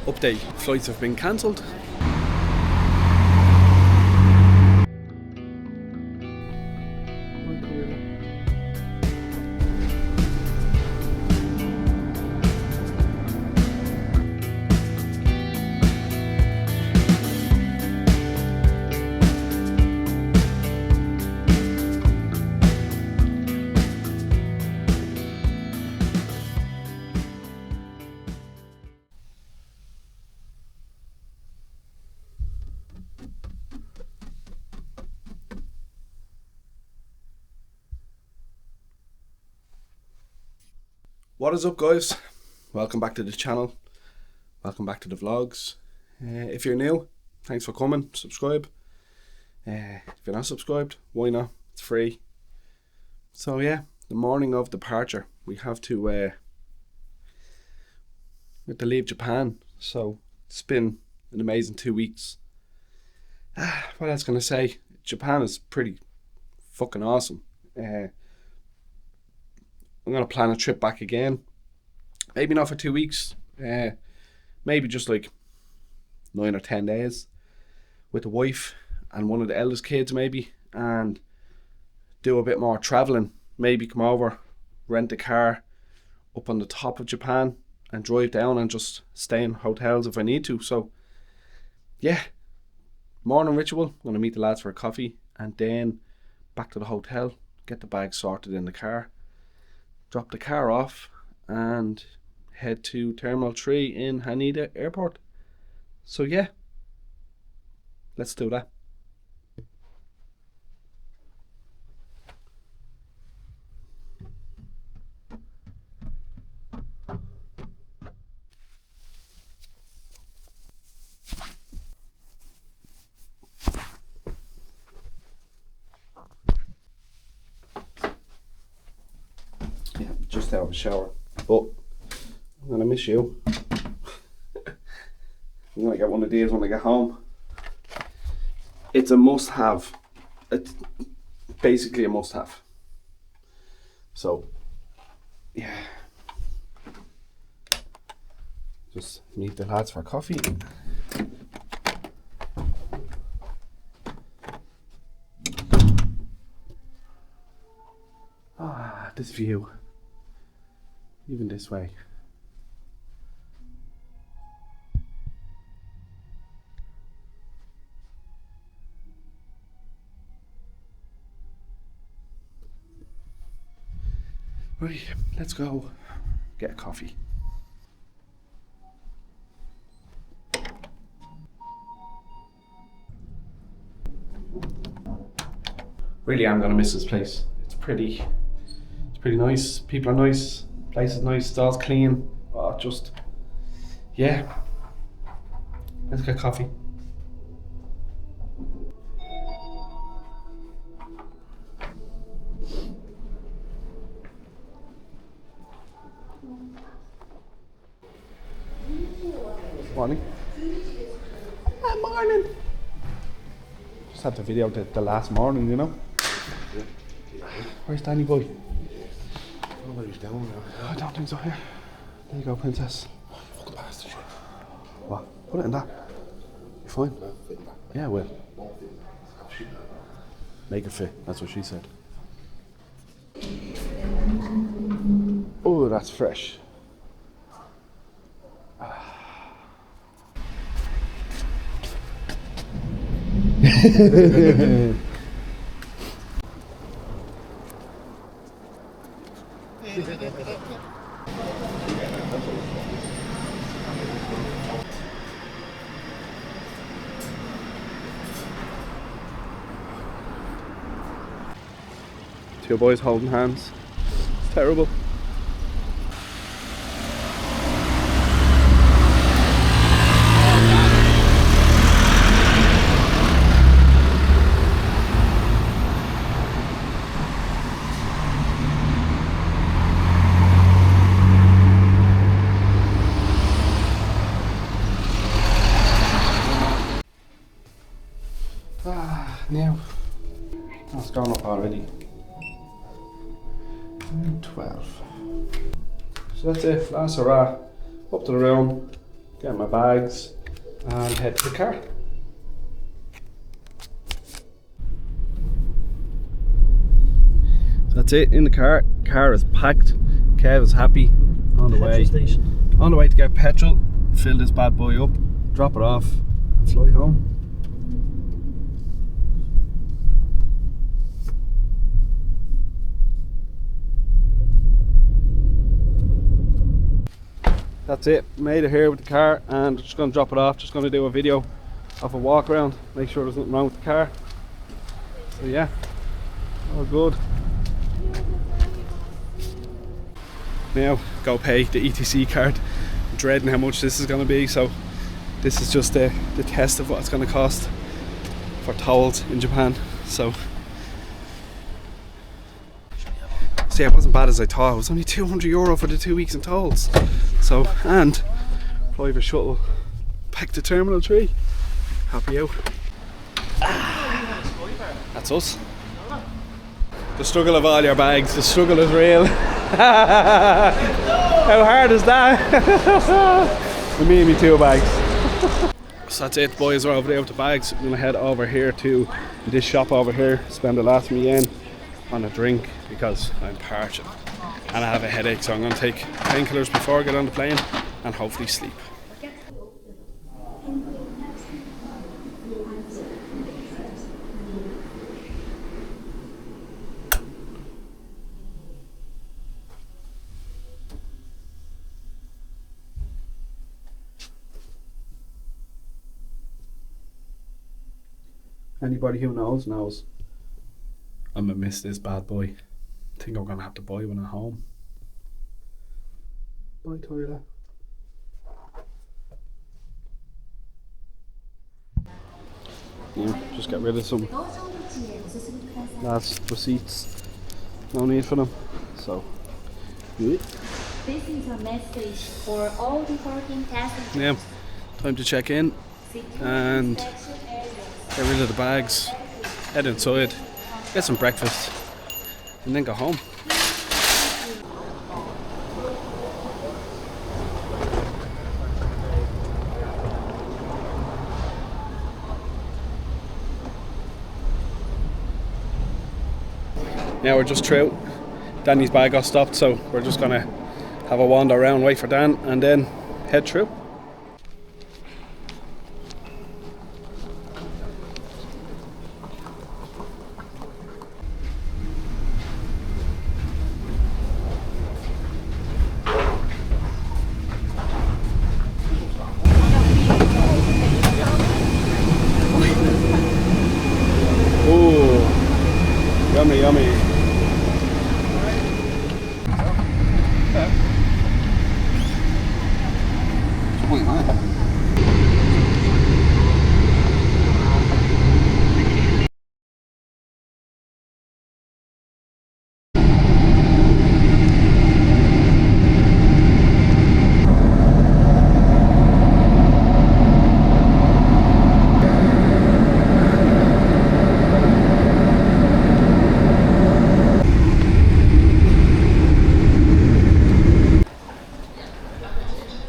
Update, flights have been cancelled. What is up, guys? Welcome back to the channel. Welcome back to the vlogs. If you're new, thanks for coming. Subscribe. If you're not subscribed, why not? It's free. So yeah, the morning of departure, we have to leave Japan. So it's been an amazing 2 weeks. What else can I say? Japan is pretty fucking awesome. I'm going to plan a trip back again. Maybe not for 2 weeks. Maybe just like 9 or 10 days with the wife and one of the eldest kids maybe. And do a bit more travelling. Maybe come over, rent a car up on the top of Japan and drive down and just stay in hotels if I need to. So yeah, morning ritual. I'm going to meet the lads for a coffee and then back to the hotel. Get the bag sorted in the car. Drop the car off and head to Terminal 3 in Haneda Airport. So yeah, let's do that. Yeah, just out of a shower, but I'm gonna miss you. I'm gonna get one of these when I get home. It's a must-have. It's basically a must-have. So, yeah. Just meet the lads for coffee. Ah, this view. Even this way. Right, let's go get a coffee. Really am gonna miss this place. It's pretty nice. People are nice. Place is nice. Stall's clean. Oh, just yeah. Let's get coffee. Morning. Morning. Just had the video the last morning, you know. Where's Danny boy? Nobody's down now. I don't think so. Here. There you go, princess. Oh, you fucking bastard. What? Put it in that. You're fine. Yeah, well. Make it fit. That's what she said. Oh, that's fresh. Two boys holding hands. It's terrible. Now, that's gone up already. 12. So that's it, last hurrah. Up to the room, get my bags, and head to the car. So that's it, in the car. Car is packed. Kev is happy. On the way. On the way to get petrol, fill this bad boy up, drop it off, and fly home. That's it, made it here with the car, and just going to drop it off. Just going to do a video of a walk around, make sure there's nothing wrong with the car. So yeah, all good. Now go pay the ETC card. I'm dreading how much this is going to be, so this is just the test of what it's going to cost for tolls in Japan. So yeah, it wasn't bad as I thought. It was only €200 for the 2 weeks in tolls. So, and private shuttle back to Terminal 3. Happy out. That's us. The struggle of all your bags, the struggle is real. How hard is that? For me and me 2 bags. So that's it, boys, we're over there with the bags. I'm gonna head over here to this shop over here, spend the last yen on a drink because I'm parching and I have a headache, so I'm going to take painkillers before I get on the plane and hopefully sleep. Anybody who knows I'm gonna miss this bad boy. I think I'm gonna have to buy one at home. Bye, toilet. Yeah, just get rid of some last receipts. No need for them. So, yeah. This is a message for all departing passengers. Yeah, time to check in and get rid of the bags, head inside, get some breakfast, and then go home. Now we're just through. Danny's bag got stopped, so we're just gonna have a wander around, wait for Dan, and then head through. Yummy, yummy.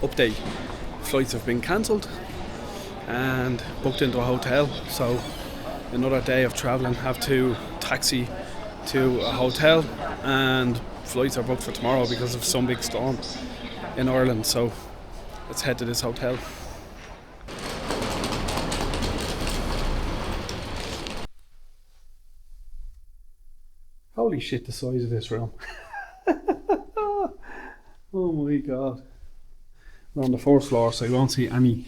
Update, flights have been cancelled and booked into a hotel, so another day of travelling. Have to taxi to a hotel, and flights are booked for tomorrow because of some big storm in Ireland, so let's head to this hotel. Holy shit, the size of this room. Oh my god. We're on the 4th floor, so you won't see any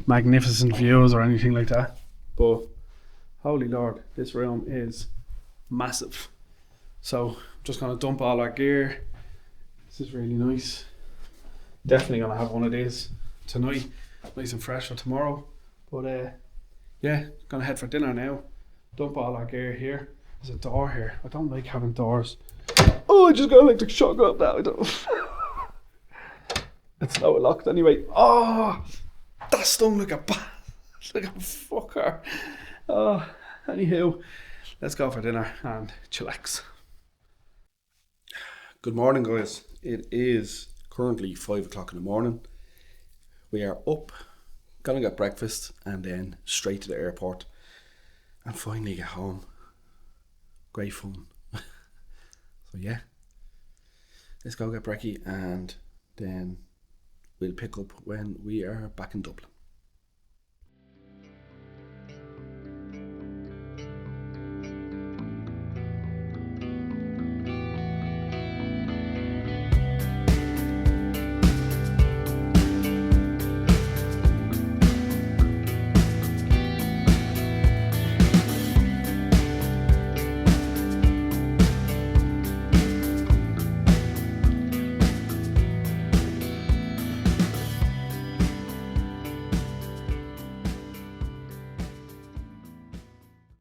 magnificent views or anything like that. But holy lord, this room is massive. So I'm just gonna dump all our gear. This is really nice. Definitely gonna have one of these tonight, nice and fresh for tomorrow. But yeah, gonna head for dinner now. Dump all our gear here. There's a door here. I don't like having doors. Oh, I just got like the shotgun now. I don't. It's now locked anyway. Oh, that stung like a like a fucker. Oh, anywho, let's go for dinner and chillax. Good morning, guys. It is currently 5 o'clock in the morning. we are up, gonna get breakfast, and then straight to the airport, and finally get home. Great fun. So yeah, let's go get brekkie, and then we'll pick up when we are back in Dublin.